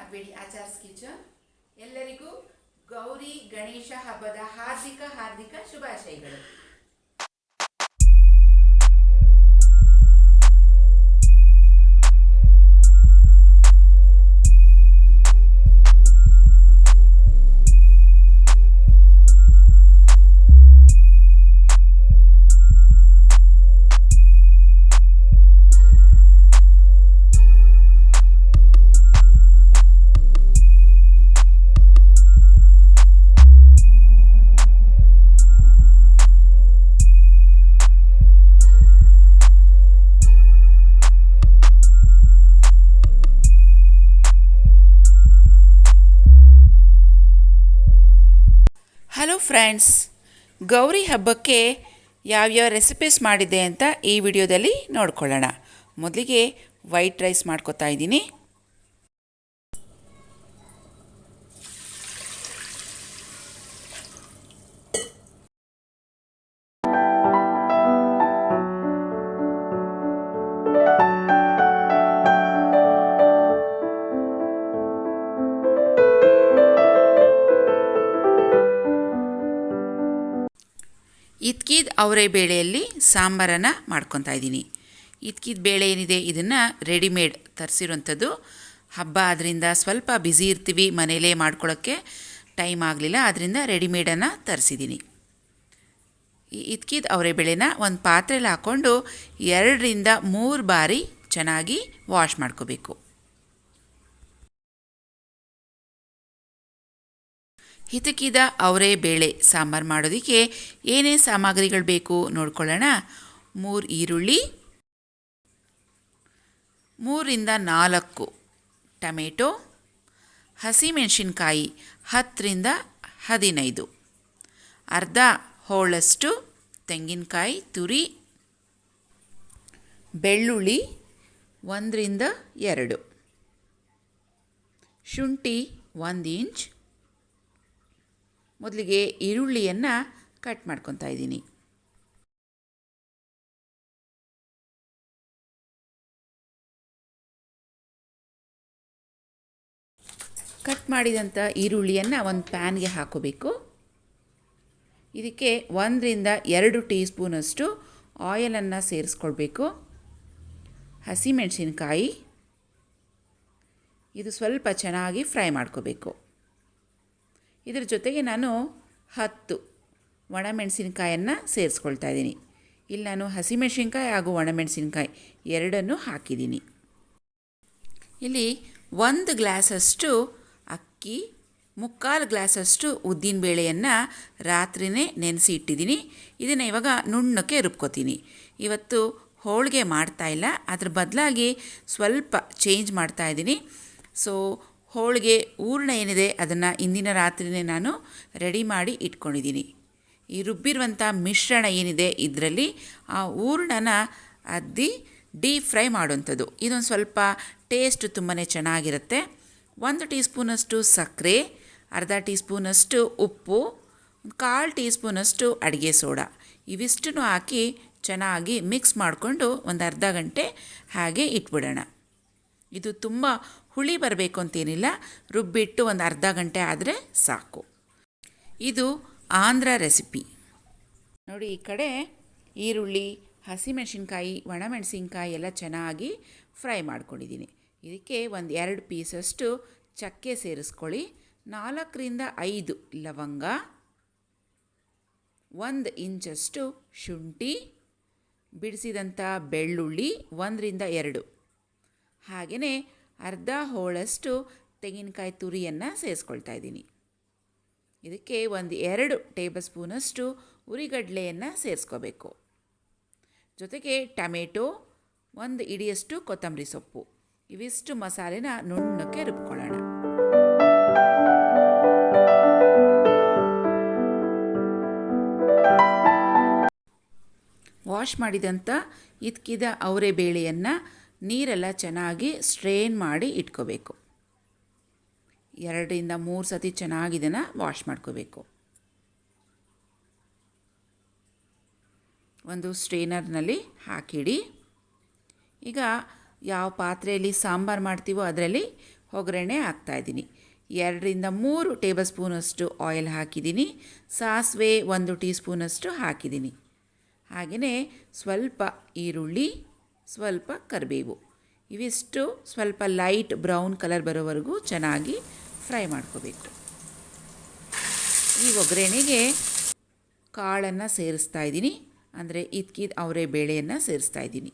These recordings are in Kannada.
ನಾಗವೇಣಿ ಆಚಾರ್ಸ್ ಕಿಚನ್. ಎಲ್ಲರಿಗೂ ಗೌರಿ ಗಣೇಶ ಹಬ್ಬದ ಹಾರ್ದಿಕ ಶುಭಾಶಯಗಳು. ಹಲೋ ಫ್ರೆಂಡ್ಸ್, ಗೌರಿ ಹಬ್ಬಕ್ಕೆ ಯಾವ್ಯಾವ ರೆಸಿಪೀಸ್ ಮಾಡಿದ್ದೆ ಅಂತ ಈ ವಿಡಿಯೋದಲ್ಲಿ ನೋಡ್ಕೊಳ್ಳೋಣ. ಮೊದಲಿಗೆ ವೈಟ್ ರೈಸ್ ಮಾಡ್ಕೊತಾ ಇದ್ದೀನಿ. ಇದ್ಕಿದ ಅವರೆ ಬೇಳೆಯಲ್ಲಿ ಸಾಂಬಾರನ್ನು ಮಾಡ್ಕೊತಾ ಇದ್ದೀನಿ. ಇದ್ಕಿದ ಬೇಳೆ ಏನಿದೆ ಇದನ್ನು ರೆಡಿಮೇಡ್ ತರಿಸಿರೋಂಥದ್ದು. ಹಬ್ಬ ಆದ್ದರಿಂದ ಸ್ವಲ್ಪ ಬ್ಯುಸಿ ಇರ್ತೀವಿ, ಮನೇಲೇ ಮಾಡ್ಕೊಳ್ಳೋಕ್ಕೆ ಟೈಮ್ ಆಗಲಿಲ್ಲ, ಆದ್ದರಿಂದ ರೆಡಿಮೇಡನ್ನು ತರಿಸಿದ್ದೀನಿ. ಈ ಇದ್ಕಿದ ಅವರೆ ಬೇಳೆನ ಒಂದು ಪಾತ್ರೆಯಲ್ಲಿ ಹಾಕ್ಕೊಂಡು 2 ರಿಂದ 3 ಬಾರಿ ಚೆನ್ನಾಗಿ ವಾಶ್ ಮಾಡ್ಕೋಬೇಕು. ಹಿತಕಿದ ಅವರೆ ಬೇಳೆ ಸಾಂಬಾರು ಮಾಡೋದಕ್ಕೆ ಏನೇನು ಸಾಮಗ್ರಿಗಳು ಬೇಕು ನೋಡ್ಕೊಳ್ಳೋಣ. 3 ಈರುಳ್ಳಿ, 3 ರಿಂದ 4 ಟೊಮೆಟೊ, ಹಸಿಮೆಣಸಿನ್ಕಾಯಿ 10 ರಿಂದ 15, ಅರ್ಧ ಹೋಳಷ್ಟು ತೆಂಗಿನಕಾಯಿ ತುರಿ, ಬೆಳ್ಳುಳ್ಳಿ 1 ರಿಂದ 2, ಶುಂಠಿ 1 ಇಂಚ್. ಮೊದಲಿಗೆ ಈರುಳ್ಳಿಯನ್ನು ಕಟ್ ಮಾಡ್ಕೊತಾ ಇದ್ದೀನಿ. ಕಟ್ ಮಾಡಿದಂಥ ಈರುಳ್ಳಿಯನ್ನು ಒಂದು ಪ್ಯಾನ್ಗೆ ಹಾಕೋಬೇಕು. ಇದಕ್ಕೆ 1 ರಿಂದ 2 ಟೀ ಸ್ಪೂನಷ್ಟು ಆಯಿಲನ್ನು ಸೇರಿಸ್ಕೊಳ್ಬೇಕು. ಹಸಿಮೆಣಸಿನ್ಕಾಯಿ ಇದು ಸ್ವಲ್ಪ ಚೆನ್ನಾಗಿ ಫ್ರೈ ಮಾಡ್ಕೋಬೇಕು. ಇದರ ಜೊತೆಗೆ ನಾನು 10 ಒಣಮೆಣಸಿನ್ಕಾಯನ್ನು ಸೇರಿಸ್ಕೊಳ್ತಾ ಇದ್ದೀನಿ. ಇಲ್ಲಿ ನಾನು ಹಸಿಮೆಣಸಿನ್ಕಾಯಿ ಹಾಗೂ ಒಣಮೆಣಸಿನ್ಕಾಯಿ ಎರಡನ್ನೂ ಹಾಕಿದ್ದೀನಿ. ಇಲ್ಲಿ 1 ಗ್ಲಾಸಷ್ಟು ಅಕ್ಕಿ, 3/4 ಗ್ಲಾಸಷ್ಟು ಉದ್ದಿನಬೇಳೆಯನ್ನು ರಾತ್ರಿಯೇ ನೆನೆಸಿ ಇಟ್ಟಿದ್ದೀನಿ. ಇದನ್ನು ಇವಾಗ ನುಣ್ಣಕ್ಕೆ ರುಬ್ಕೋತೀನಿ. ಇವತ್ತು ಹೋಳಿಗೆ ಮಾಡ್ತಾಯಿಲ್ಲ, ಅದ್ರ ಬದಲಾಗಿ ಸ್ವಲ್ಪ ಚೇಂಜ್ ಮಾಡ್ತಾಯಿದ್ದೀನಿ. ಸೊ ಹೋಳಿಗೆ ಹೂರಣ ಏನಿದೆ ಅದನ್ನು ಇಂದಿನ ರಾತ್ರಿಯೇ ನಾನು ರೆಡಿ ಮಾಡಿ ಇಟ್ಕೊಂಡಿದ್ದೀನಿ. ಈ ರುಬ್ಬಿರುವಂಥ ಮಿಶ್ರಣ ಏನಿದೆ ಇದರಲ್ಲಿ ಆ ಹೂರಣನ ಅದ್ದಿ ಡೀಪ್ ಫ್ರೈ ಮಾಡುವಂಥದ್ದು. ಇದೊಂದು ಸ್ವಲ್ಪ ಟೇಸ್ಟ್ ತುಂಬಾ ಚೆನ್ನಾಗಿರುತ್ತೆ. 1 ಟೀ ಸ್ಪೂನಷ್ಟು ಸಕ್ಕರೆ, ಅರ್ಧ ಟೀ ಸ್ಪೂನಷ್ಟು ಉಪ್ಪು, 1/4 ಟೀ ಸ್ಪೂನಷ್ಟು ಅಡುಗೆ ಸೋಡಾ ಇವಿಷ್ಟನ್ನು ಹಾಕಿ ಚೆನ್ನಾಗಿ ಮಿಕ್ಸ್ ಮಾಡಿಕೊಂಡು ಒಂದು ಅರ್ಧ ಗಂಟೆ ಹಾಗೆ ಇಟ್ಬಿಡೋಣ. ಇದು ತುಂಬ ಹುಳಿ ಬರಬೇಕು ಅಂತೇನಿಲ್ಲ, ರುಬ್ಬಿಟ್ಟು ಒಂದು ಅರ್ಧ ಗಂಟೆ ಆದರೆ ಸಾಕು. ಇದು ಆಂಧ್ರ ರೆಸಿಪಿ ನೋಡಿ. ಈ ಕಡೆ ಈರುಳ್ಳಿ, ಹಸಿಮೆಣಸಿನ್ಕಾಯಿ, ಒಣಮೆಣಸಿನ್ಕಾಯಿ ಎಲ್ಲ ಚೆನ್ನಾಗಿ ಫ್ರೈ ಮಾಡ್ಕೊಂಡಿದ್ದೀನಿ. ಇದಕ್ಕೆ ಒಂದು 2 ಪೀಸಷ್ಟು ಚಕ್ಕೆ ಸೇರಿಸ್ಕೊಳ್ಳಿ, 4 ರಿಂದ 5 ಲವಂಗ, 1 ಇಂಚಷ್ಟು ಶುಂಠಿ, ಬಿಡಿಸಿದಂಥ ಬೆಳ್ಳುಳ್ಳಿ 1 ರಿಂದ 2, ಹಾಗೆಯೇ ಅರ್ಧ ಹೋಳಷ್ಟು ತೆಂಗಿನಕಾಯಿ ತುರಿಯನ್ನು ಸೇರಿಸ್ಕೊಳ್ತಾ ಇದ್ದೀನಿ. ಇದಕ್ಕೆ ಒಂದು 2 ಟೇಬಲ್ ಸ್ಪೂನಷ್ಟು ಉರಿಗಡಲೆಯನ್ನು ಸೇರಿಸ್ಕೋಬೇಕು. ಜೊತೆಗೆ ಟೊಮೆಟೊ, 1 ಇಡಿಯಷ್ಟು ಕೊತ್ತಂಬರಿ ಸೊಪ್ಪು ಇವಿಷ್ಟು ಮಸಾಲೆನ ನುಣ್ಣಕ್ಕೆ ರುಬ್ಕೊಳ್ಳೋಣ. ವಾಶ್ ಮಾಡಿದಂಥ ಇದ್ಕಿದ ಅವರೆ ಬೇಳೆಯನ್ನು ನೀರೆಲ್ಲ ಚೆನ್ನಾಗಿ ಸ್ಟ್ರೇನ್ ಮಾಡಿ ಇಟ್ಕೋಬೇಕು. 2 ರಿಂದ 3 ಸತಿ ಚೆನ್ನಾಗಿ ಇದನ್ನು ವಾಶ್ ಮಾಡ್ಕೋಬೇಕು. ಒಂದು ಸ್ಟ್ರೇನರ್ನಲ್ಲಿ ಹಾಕಿಡಿ. ಈಗ ಯಾವ ಪಾತ್ರೆಯಲ್ಲಿ ಸಾಂಬಾರು ಮಾಡ್ತೀವೋ ಅದರಲ್ಲಿ ಒಗ್ಗರಣೆ ಹಾಕ್ತಾಯಿದ್ದೀನಿ. 2-3 ಟೇಬಲ್ ಸ್ಪೂನಷ್ಟು ಆಯಿಲ್ ಹಾಕಿದ್ದೀನಿ. ಸಾಸಿವೆ 1 ಟೀ ಸ್ಪೂನಷ್ಟು ಹಾಕಿದ್ದೀನಿ. ಹಾಗೆಯೇ ಸ್ವಲ್ಪ ಈರುಳ್ಳಿ, ಸ್ವಲ್ಪ ಕರಿಬೇವು, ಇವಿಷ್ಟು ಸ್ವಲ್ಪ ಲೈಟ್ ಬ್ರೌನ್ ಕಲರ್ ಬರೋವರೆಗೂ ಚೆನ್ನಾಗಿ ಫ್ರೈ ಮಾಡ್ಕೋಬೇಕು. ಈ ಒಗ್ಗರಣೆಗೆ ಕಾಳನ್ನು ಸೇರಿಸ್ತಾ ಇದ್ದೀನಿ, ಅಂದರೆ ಇದ್ಕಿದ ಅವರೆ ಬೇಳೆಯನ್ನು ಸೇರಿಸ್ತಾ ಇದ್ದೀನಿ.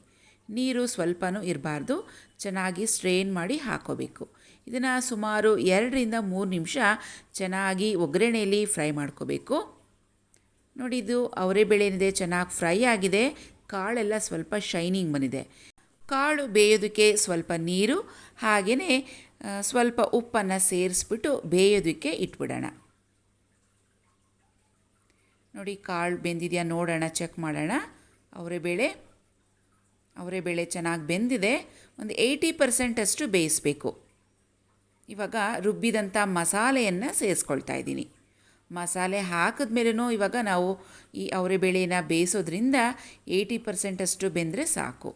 ನೀರು ಸ್ವಲ್ಪನೂ ಇರಬಾರ್ದು, ಚೆನ್ನಾಗಿ ಸ್ಟ್ರೇನ್ ಮಾಡಿ ಹಾಕೋಬೇಕು. ಇದನ್ನು ಸುಮಾರು 2-3 ನಿಮಿಷ ಚೆನ್ನಾಗಿ ಒಗ್ಗರಣೆಯಲ್ಲಿ ಫ್ರೈ ಮಾಡ್ಕೋಬೇಕು. ನೋಡಿ, ಇದು ಅವರೆ ಬೇಳೆ ಏನಿದೆ ಚೆನ್ನಾಗಿ ಫ್ರೈ ಆಗಿದೆ, ಕಾಳೆಲ್ಲ ಸ್ವಲ್ಪ ಶೈನಿಂಗ್ ಬಂದಿದೆ. ಕಾಳು ಬೇಯೋದಕ್ಕೆ ಸ್ವಲ್ಪ ನೀರು ಹಾಗೆಯೇ ಸ್ವಲ್ಪ ಉಪ್ಪನ್ನು ಸೇರಿಸ್ಬಿಟ್ಟು ಬೇಯೋದಕ್ಕೆ ಇಟ್ಬಿಡೋಣ. ನೋಡಿ, ಕಾಳು ಬೆಂದಿದೆಯಾ ನೋಡೋಣ, ಚೆಕ್ ಮಾಡೋಣ. ಅವರೆ ಬೇಳೆ ಚೆನ್ನಾಗಿ ಬೆಂದಿದೆ. ಒಂದು 80% ಅಷ್ಟು ಬೇಯಿಸಬೇಕು. ಇವಾಗ ರುಬ್ಬಿದಂಥ ಮಸಾಲೆಯನ್ನು ಸೇರಿಸ್ಕೊಳ್ತಾ ಇದ್ದೀನಿ. ಮಸಾಲೆ ಹಾಕಿದ್ಮೇಲೂ ಇವಾಗ ನಾವು ಈ ಅವರೆ ಬೇಳೆನ ಬೇಯಿಸೋದ್ರಿಂದ 80% ಅಷ್ಟು ಬೆಂದರೆ ಸಾಕು.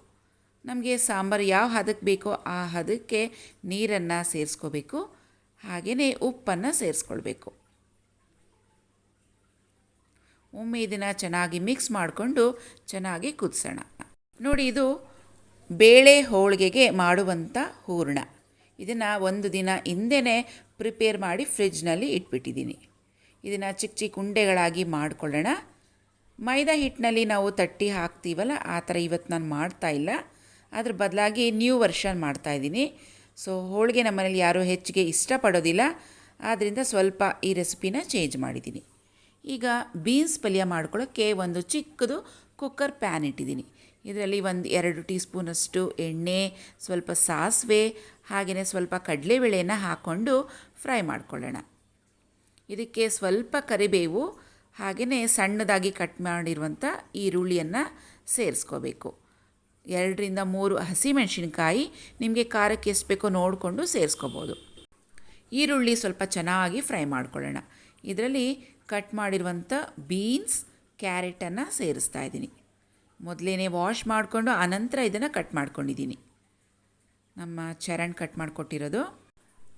ನಮಗೆ ಸಾಂಬಾರು ಯಾವ ಹದಕ್ಕೆ ಬೇಕೋ ಆ ಹದಕ್ಕೆ ನೀರನ್ನು ಸೇರಿಸ್ಕೋಬೇಕು. ಹಾಗೆಯೇ ಉಪ್ಪನ್ನು ಸೇರಿಸ್ಕೊಳ್ಬೇಕು. ಒಮ್ಮೆ ಇದನ್ನು ಚೆನ್ನಾಗಿ ಮಿಕ್ಸ್ ಮಾಡಿಕೊಂಡು ಚೆನ್ನಾಗಿ ಕುದಿಸೋಣ. ನೋಡಿ, ಇದು ಬೇಳೆ ಹೋಳಿಗೆಗೆ ಮಾಡುವಂಥ ಹೂರಣ. ಇದನ್ನು 1 ದಿನ ಹಿಂದೆಯೇ ಪ್ರಿಪೇರ್ ಮಾಡಿ ಫ್ರಿಡ್ಜ್ನಲ್ಲಿ ಇಟ್ಬಿಟ್ಟಿದ್ದೀನಿ. ಇದನ್ನು ಚಿಕ್ಕ ಚಿಕ್ಕ ಉಂಡೆಗಳಾಗಿ ಮಾಡ್ಕೊಳ್ಳೋಣ. ಮೈದಾ ಹಿಟ್ಟಿನಲ್ಲಿ ನಾವು ತಟ್ಟಿ ಹಾಕ್ತೀವಲ್ಲ, ಆ ಥರ ಇವತ್ತು ನಾನು ಮಾಡ್ತಾಯಿಲ್ಲ. ಅದ್ರ ಬದಲಾಗಿ ನ್ಯೂ ವರ್ಷನ್ ಮಾಡ್ತಾಯಿದ್ದೀನಿ. ಸೊ ಹೋಳಿಗೆ ನಮ್ಮ ಮನೇಲಿ ಯಾರೂ ಹೆಚ್ಚಿಗೆ ಇಷ್ಟಪಡೋದಿಲ್ಲ, ಆದ್ದರಿಂದ ಸ್ವಲ್ಪ ಈ ರೆಸಿಪಿನ ಚೇಂಜ್ ಮಾಡಿದ್ದೀನಿ. ಈಗ ಬೀನ್ಸ್ ಪಲ್ಯ ಮಾಡ್ಕೊಳ್ಳೋಕ್ಕೆ ಒಂದು ಚಿಕ್ಕದು ಕುಕ್ಕರ್ ಪ್ಯಾನ್ ಇಟ್ಟಿದ್ದೀನಿ. ಇದರಲ್ಲಿ 1-2 ಟೀ ಸ್ಪೂನಷ್ಟು ಎಣ್ಣೆ, ಸ್ವಲ್ಪ ಸಾಸಿವೆ ಹಾಗೆಯೇ ಸ್ವಲ್ಪ ಕಡಲೆಬೇಳೆಯನ್ನು ಹಾಕ್ಕೊಂಡು ಫ್ರೈ ಮಾಡ್ಕೊಳ್ಳೋಣ. ಇದಕ್ಕೆ ಸ್ವಲ್ಪ ಕರಿಬೇವು ಹಾಗೆಯೇ ಸಣ್ಣದಾಗಿ ಕಟ್ ಮಾಡಿರುವಂಥ ಈರುಳ್ಳಿಯನ್ನು ಸೇರಿಸ್ಕೋಬೇಕು. 2-3 ಹಸಿಮೆಣಸಿನ್ಕಾಯಿ, ನಿಮಗೆ ಖಾರಕ್ಕೆ ಎಷ್ಟು ಬೇಕೋ ನೋಡಿಕೊಂಡು ಸೇರಿಸ್ಕೋಬೋದು. ಈರುಳ್ಳಿ ಸ್ವಲ್ಪ ಚೆನ್ನಾಗಿ ಫ್ರೈ ಮಾಡ್ಕೊಳ್ಳೋಣ. ಇದರಲ್ಲಿ ಕಟ್ ಮಾಡಿರುವಂಥ ಬೀನ್ಸ್, ಕ್ಯಾರೆಟನ್ನು ಸೇರಿಸ್ತಾ ಇದ್ದೀನಿ. ಮೊದಲೇ ವಾಶ್ ಮಾಡಿಕೊಂಡು ಆನಂತರ ಇದನ್ನು ಕಟ್ ಮಾಡ್ಕೊಂಡಿದ್ದೀನಿ. ನಮ್ಮ ಚರಣ್ ಕಟ್ ಮಾಡಿಕೊಟ್ಟಿರೋದು.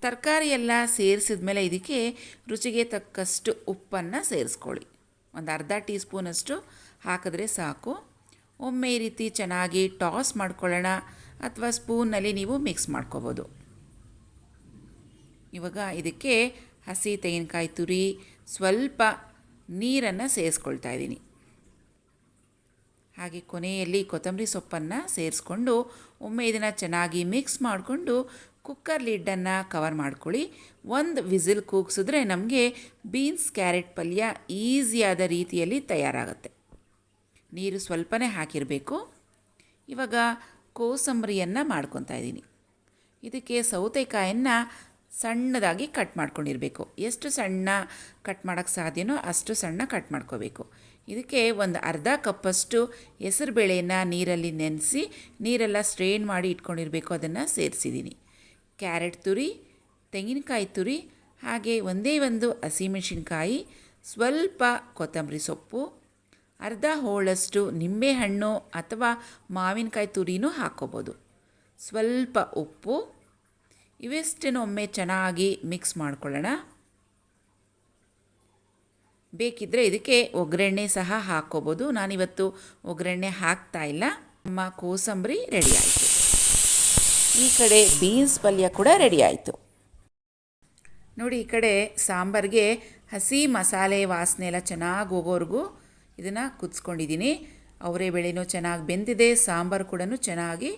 ತರಕಾರಿ ಎಲ್ಲ ಸೇರಿಸಿದ ಮೇಲೆ ಇದಕ್ಕೆ ರುಚಿಗೆ ತಕ್ಕಷ್ಟು ಉಪ್ಪನ್ನು ಸೇರಿಸ್ಕೊಳ್ಳಿ. ಒಂದು ಅರ್ಧ ಟೀ ಸ್ಪೂನಷ್ಟು ಹಾಕಿದ್ರೆ ಸಾಕು. ಒಮ್ಮೆ ಈ ರೀತಿ ಚೆನ್ನಾಗಿ ಟಾಸ್ ಮಾಡ್ಕೊಳ್ಳೋಣ, ಅಥವಾ ಸ್ಪೂನ್ನಲ್ಲಿ ನೀವು ಮಿಕ್ಸ್ ಮಾಡ್ಕೋಬೋದು. ಇವಾಗ ಇದಕ್ಕೆ ಹಸಿ ತೆಂಗಿನಕಾಯಿ ತುರಿ, ಸ್ವಲ್ಪ ನೀರನ್ನು ಸೇರಿಸ್ಕೊಳ್ತಾ ಇದ್ದೀನಿ. ಹಾಗೆ ಕೊನೆಯಲ್ಲಿ ಕೊತ್ತಂಬರಿ ಸೊಪ್ಪನ್ನು ಸೇರಿಸ್ಕೊಂಡು ಒಮ್ಮೆ ಇದನ್ನು ಚೆನ್ನಾಗಿ ಮಿಕ್ಸ್ ಮಾಡಿಕೊಂಡು ಕುಕ್ಕರ್ ಲಿಡ್ಡನ್ನು ಕವರ್ ಮಾಡ್ಕೊಳ್ಳಿ. 1 ವಿಸಿಲ್ ಕೂಗಿಸಿದ್ರೆ ನಮಗೆ ಬೀನ್ಸ್ ಕ್ಯಾರೆಟ್ ಪಲ್ಯ ಈಸಿಯಾದ ರೀತಿಯಲ್ಲಿ ತಯಾರಾಗುತ್ತೆ. ನೀರು ಸ್ವಲ್ಪನೇ ಹಾಕಿರಬೇಕು. ಇವಾಗ ಕೋಸಂಬರಿಯನ್ನು ಮಾಡ್ಕೊತಾ ಇದ್ದೀನಿ. ಇದಕ್ಕೆ ಸೌತೆಕಾಯನ್ನು ಸಣ್ಣದಾಗಿ ಕಟ್ ಮಾಡ್ಕೊಂಡಿರಬೇಕು. ಎಷ್ಟು ಸಣ್ಣ ಕಟ್ ಮಾಡೋಕ್ಕೆ ಸಾಧ್ಯನೋ ಅಷ್ಟು ಸಣ್ಣ ಕಟ್ ಮಾಡ್ಕೋಬೇಕು. ಇದಕ್ಕೆ ಒಂದು ಅರ್ಧ ಕಪ್ಪಷ್ಟು ಹೆಸರುಬೇಳೆಯನ್ನು ನೀರಲ್ಲಿ ನೆನೆಸಿ ನೀರೆಲ್ಲ ಸ್ಟ್ರೇನ್ ಮಾಡಿ ಇಟ್ಕೊಂಡಿರಬೇಕು, ಅದನ್ನು ಸೇರಿಸಿದ್ದೀನಿ. ಕ್ಯಾರೆಟ್ ತುರಿ, ತೆಂಗಿನಕಾಯಿ ತುರಿ, ಹಾಗೆ ಒಂದೇ ಒಂದು ಹಸಿಮೆಣಸಿನ್ಕಾಯಿ, ಸ್ವಲ್ಪ ಕೊತ್ತಂಬರಿ ಸೊಪ್ಪು, ಅರ್ಧ ಹೋಳಷ್ಟು ನಿಂಬೆಹಣ್ಣು ಅಥವಾ ಮಾವಿನಕಾಯಿ ತುರಿನೂ ಹಾಕ್ಕೋಬೋದು, ಸ್ವಲ್ಪ ಉಪ್ಪು. ಇವೆಷ್ಟನ್ನು ಒಮ್ಮೆ ಚೆನ್ನಾಗಿ ಮಿಕ್ಸ್ ಮಾಡ್ಕೊಳ್ಳೋಣ. ಬೇಕಿದ್ದರೆ ಇದಕ್ಕೆ ಒಗ್ಗರಣೆ ಸಹ ಹಾಕ್ಕೋಬೋದು. ನಾನಿವತ್ತು ಒಗ್ಗರಣೆ ಹಾಕ್ತಾ ಇಲ್ಲ. ನಮ್ಮ ಕೋಸಂಬರಿ ರೆಡಿ ಆಯಿತು. ಈ ಕಡೆ ಬೀನ್ಸ್ ಪಲ್ಯ ಕೂಡ ರೆಡಿ ಆಯಿತು. ನೋಡಿ, ಈ ಕಡೆ ಸಾಂಬಾರಿಗೆ ಹಸಿ ಮಸಾಲೆ ವಾಸನೆ ಎಲ್ಲ ಚೆನ್ನಾಗಿ ಹೋಗೋವರೆಗೂ ಇದನ್ನು ಕುದಿಸ್ಕೊಂಡಿದ್ದೀನಿ. ಅವರೆ ಬೇಳೆನೂ ಚೆನ್ನಾಗಿ ಬೆಂದಿದೆ, ಸಾಂಬಾರು ಕೂಡ ಚೆನ್ನಾಗಿ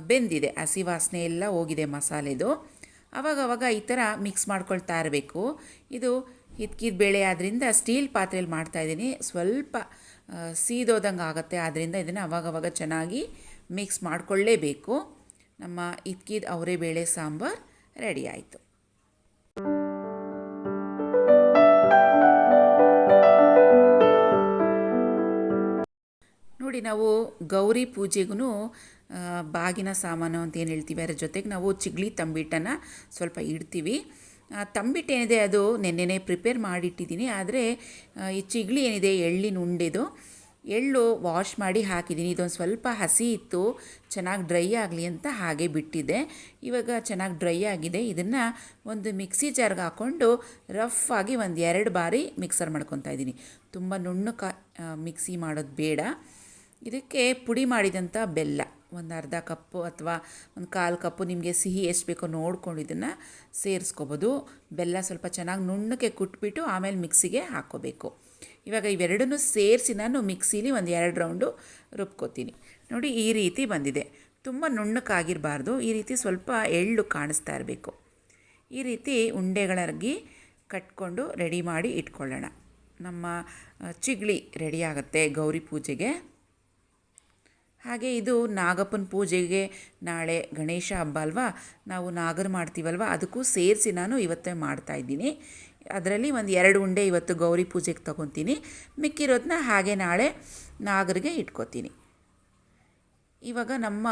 ಬೆಂದಿದೆ, ಹಸಿ ವಾಸನೆ ಎಲ್ಲ ಹೋಗಿದೆ ಮಸಾಲೆದು. ಆವಾಗವಾಗ ಈ ಥರ ಮಿಕ್ಸ್ ಮಾಡ್ಕೊಳ್ತಾ ಇರಬೇಕು. ಇದು ಹಿದ್ಕಿದ ಬೇಳೆ ಆದ್ದರಿಂದ ಸ್ಟೀಲ್ ಪಾತ್ರೆಯಲ್ಲಿ ಮಾಡ್ತಾಯಿದ್ದೀನಿ. ಸ್ವಲ್ಪ ಸೀದೋದಂಗೆ ಆಗುತ್ತೆ, ಆದ್ದರಿಂದ ಇದನ್ನು ಅವಾಗವಾಗ ಚೆನ್ನಾಗಿ ಮಿಕ್ಸ್ ಮಾಡಿಕೊಳ್ಳೇಬೇಕು. ನಮ್ಮ ಹಿದ್ಕಿದ ಅವರೆ ಬೇಳೆ ಸಾಂಬಾರು ರೆಡಿ ಆಯಿತು. ನೋಡಿ, ನಾವು ಗೌರಿ ಪೂಜೆಗೂ ಬಾಗಿನ ಸಾಮಾನು ಅಂತ ಏನು ಹೇಳ್ತೀವಿ, ಅದರ ಜೊತೆಗೆ ನಾವು ಚಿಗ್ಲಿ ತಂಬಿಟ್ಟನ್ನು ಸ್ವಲ್ಪ ಇಡ್ತೀವಿ. ತಂಬಿಟ್ಟು ಏನಿದೆ ಅದು ನೆನ್ನೆನೇ ಪ್ರಿಪೇರ್ ಮಾಡಿಟ್ಟಿದ್ದೀನಿ. ಆದರೆ ಈ ಚಿಗ್ಲಿ ಏನಿದೆ ಎಳ್ಳಿನ ಉಂಡೆದು, ಎಳ್ಳು ವಾಶ್ ಮಾಡಿ ಹಾಕಿದ್ದೀನಿ. ಇದೊಂದು ಸ್ವಲ್ಪ ಹಸಿ ಇತ್ತು, ಚೆನ್ನಾಗಿ ಡ್ರೈ ಆಗಲಿ ಅಂತ ಹಾಗೆ ಬಿಟ್ಟಿದ್ದೆ. ಇವಾಗ ಚೆನ್ನಾಗಿ ಡ್ರೈ ಆಗಿದೆ. ಇದನ್ನು ಒಂದು ಮಿಕ್ಸಿ ಜಾರ್ಗೆ ಹಾಕ್ಕೊಂಡು ರಫ್ ಆಗಿ ಒಂದು 2 ಬಾರಿ ಮಿಕ್ಸರ್ ಮಾಡ್ಕೊತಾ ಇದ್ದೀನಿ. ತುಂಬ ನುಣ್ಣಗೆ ಮಿಕ್ಸಿ ಮಾಡೋದು ಬೇಡ. ಇದಕ್ಕೆ ಪುಡಿ ಮಾಡಿದಂಥ ಬೆಲ್ಲ ಒಂದು ಅರ್ಧ ಕಪ್ಪು ಅಥವಾ ಒಂದು 1/4 ಕಪ್ಪು, ನಿಮಗೆ ಸಿಹಿ ಎಷ್ಟು ಬೇಕೋ ನೋಡ್ಕೊಂಡು ಇದನ್ನು ಸೇರಿಸ್ಕೋಬೋದು. ಬೆಲ್ಲ ಸ್ವಲ್ಪ ಚೆನ್ನಾಗಿ ನುಣ್ಣಗೆ ಕುಟ್ಬಿಟ್ಟು ಆಮೇಲೆ ಮಿಕ್ಸಿಗೆ ಹಾಕ್ಕೋಬೇಕು. ಇವಾಗ ಇವೆರಡನ್ನೂ ಸೇರಿಸಿ ನಾನು ಮಿಕ್ಸಿಲಿ ಒಂದು 2 ರೌಂಡು ರುಬ್ಕೋತೀನಿ. ನೋಡಿ ಈ ರೀತಿ ಬಂದಿದೆ. ತುಂಬ ನುಣ್ಣಕ್ಕಾಗಿರಬಾರ್ದು, ಈ ರೀತಿ ಸ್ವಲ್ಪ ಎಳ್ಳು ಕಾಣಿಸ್ತಾ ಇರಬೇಕು. ಈ ರೀತಿ ಉಂಡೆಗಳಾಗಿ ಕಟ್ಕೊಂಡು ರೆಡಿ ಮಾಡಿ ಇಟ್ಕೊಳ್ಳೋಣ. ನಮ್ಮ ಚಿಗ್ಳಿ ರೆಡಿ ಆಗುತ್ತೆ ಗೌರಿ ಪೂಜೆಗೆ. ಹಾಗೆ ಇದು ನಾಗಪ್ಪನ ಪೂಜೆಗೆ, ನಾಳೆ ಗಣೇಶ ಹಬ್ಬ ಅಲ್ವಾ, ನಾವು ನಾಗರು ಮಾಡ್ತೀವಲ್ವ, ಅದಕ್ಕೂ ಸೇರಿಸಿ ನಾನು ಇವತ್ತೇ ಮಾಡ್ತಾಯಿದ್ದೀನಿ. ಅದರಲ್ಲಿ ಒಂದು 2 ಉಂಡೆ ಇವತ್ತು ಗೌರಿ ಪೂಜೆಗೆ ತೊಗೊತೀನಿ, ಮಿಕ್ಕಿರೋದನ್ನ ಹಾಗೆ ನಾಳೆ ನಾಗರಿಗೆ ಇಟ್ಕೋತೀನಿ. ಇವಾಗ ನಮ್ಮ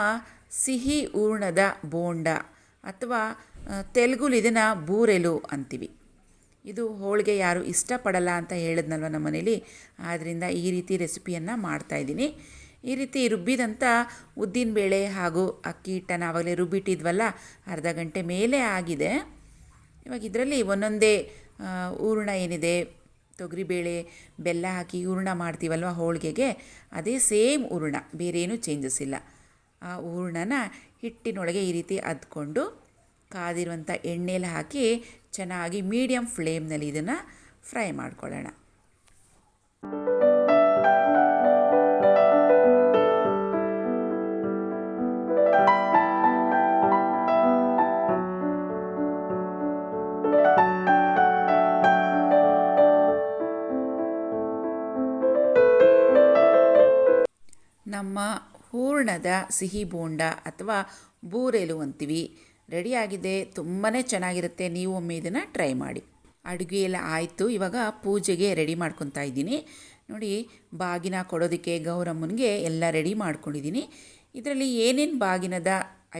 ಸಿಹಿ ಹೂರ್ಣದ ಬೋಂಡ ಅಥವಾ ತೆಲುಗುಲಿ ಇದನ್ನು ಬೂರೆಲು ಅಂತೀವಿ. ಇದು ಹೋಳಿಗೆ ಯಾರು ಇಷ್ಟಪಡಲ್ಲ ಅಂತ ಹೇಳಿದ್ನಲ್ವ ನಮ್ಮ ಮನೇಲಿ, ಆದ್ದರಿಂದ ಈ ರೀತಿ ರೆಸಿಪಿಯನ್ನು ಮಾಡ್ತಾಯಿದ್ದೀನಿ. ಈ ರೀತಿ ರುಬ್ಬಿದಂಥ ಉದ್ದಿನಬೇಳೆ ಹಾಗೂ ಅಕ್ಕಿ ಹಿಟ್ಟನ್ನು ಆವಾಗಲೇ ರುಬ್ಬಿಟ್ಟಿದ್ವಲ್ಲ, ಅರ್ಧ ಗಂಟೆ ಮೇಲೆ ಆಗಿದೆ. ಇವಾಗ ಇದರಲ್ಲಿ ಒಂದೊಂದೇ ಹೂರ್ಣ ಏನಿದೆ, ತೊಗರಿಬೇಳೆ ಬೆಲ್ಲ ಹಾಕಿ ಹೂರ್ಣ ಮಾಡ್ತೀವಲ್ವ ಹೋಳಿಗೆಗೆ, ಅದೇ ಸೇಮ್ ಹೂರ್ಣ, ಬೇರೇನೂ ಚೇಂಜಸ್ ಇಲ್ಲ. ಆ ಹೂರ್ಣನ ಹಿಟ್ಟಿನೊಳಗೆ ಈ ರೀತಿ ಅದ್ಕೊಂಡು ಕಾದಿರುವಂಥ ಎಣ್ಣೆಲಿ ಹಾಕಿ ಚೆನ್ನಾಗಿ ಮೀಡಿಯಮ್ ಫ್ಲೇಮ್ನಲ್ಲಿ ಇದನ್ನು ಫ್ರೈ ಮಾಡ್ಕೊಳ್ಳೋಣ. ನಮ್ಮ ಹೂರ್ಣದ ಸಿಹಿ ಬೋಂಡ ಅಥವಾ ಬೂರೆಲು ಅಂತೀವಿ ರೆಡಿಯಾಗಿದೆ. ತುಂಬಾ ಚೆನ್ನಾಗಿರುತ್ತೆ. ನೀವು ಒಮ್ಮೆ ಇದನ್ನು ಟ್ರೈ ಮಾಡಿ. ಅಡುಗೆ ಎಲ್ಲ ಆಯಿತು. ಇವಾಗ ಪೂಜೆಗೆ ರೆಡಿ ಮಾಡ್ಕೊತಾ ಇದ್ದೀನಿ. ನೋಡಿ, ಬಾಗಿನ ಕೊಡೋದಕ್ಕೆ ಗೌರಮ್ಮನಿಗೆ ಎಲ್ಲ ರೆಡಿ ಮಾಡ್ಕೊಂಡಿದ್ದೀನಿ. ಇದರಲ್ಲಿ ಏನೇನು ಬಾಗಿನದ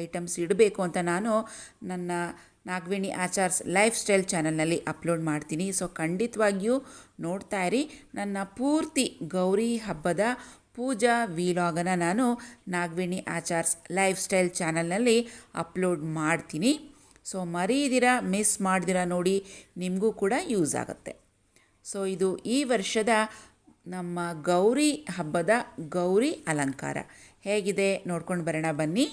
ಐಟಮ್ಸ್ ಇಡಬೇಕು ಅಂತ ನಾನು ನನ್ನ ನಾಗವೇಣಿ ಆಚಾರ್ಸ್ ಲೈಫ್ ಸ್ಟೈಲ್ ಚಾನಲ್ನಲ್ಲಿ ಅಪ್ಲೋಡ್ ಮಾಡ್ತೀನಿ. ಸೊ ಖಂಡಿತವಾಗಿಯೂ ನೋಡ್ತಾ ಇರಿ. ನನ್ನ ಪೂರ್ತಿ ಗೌರಿ ಹಬ್ಬದ ಪೂಜಾ ವಿಲಾಗನ್ನು ನಾನು ನಾಗವೇಣಿ ಆಚಾರ್ಸ್ ಲೈಫ್ ಸ್ಟೈಲ್ ಚಾನಲ್ನಲ್ಲಿ ಅಪ್ಲೋಡ್ ಮಾಡ್ತೀನಿ. ಸೊ ಮರೀದಿರ, ಮಿಸ್ ಮಾಡ್ದಿರ ನೋಡಿ, ನಿಮಗೂ ಕೂಡ ಯೂಸ್ ಆಗುತ್ತೆ. ಸೊ ಇದು ಈ ವರ್ಷದ ನಮ್ಮ ಗೌರಿ ಹಬ್ಬದ ಗೌರಿ ಅಲಂಕಾರ ಹೇಗಿದೆ ನೋಡ್ಕೊಂಡು ಬರೋಣ ಬನ್ನಿ.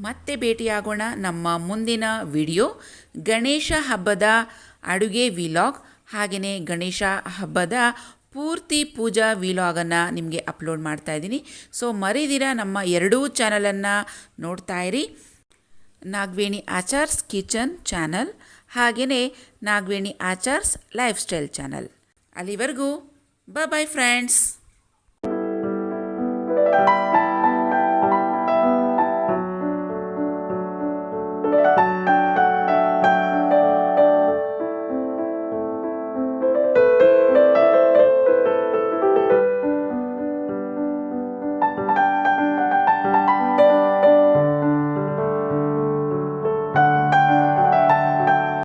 ಮತ್ತೆ ಭೇಟಿಯಾಗೋಣ ನಮ್ಮ ಮುಂದಿನ ವಿಡಿಯೋ ಗಣೇಶ ಹಬ್ಬದ ಅಡುಗೆ ವಿಲಾಗ್, ಹಾಗೆಯೇ ಗಣೇಶ ಹಬ್ಬದ ಪೂರ್ತಿ ಪೂಜಾ ವಿಲಾಗನ್ನು ನಿಮಗೆ ಅಪ್ಲೋಡ್ ಮಾಡ್ತಾಯಿದ್ದೀನಿ. ಸೊ ಮರೀದಿರ ನಮ್ಮ ಎರಡೂ ಚಾನಲನ್ನು ನೋಡ್ತಾ ಇರಿ. ನಾಗವೇಣಿ ಆಚಾರ್ಸ್ ಕಿಚನ್ ಚಾನಲ್ ಹಾಗೆಯೇ Nagaveni Achar's life style channel. ಅಲ್ಲಿವರೆಗೂ ಬಾಯ್ ಫ್ರೆಂಡ್ಸ್.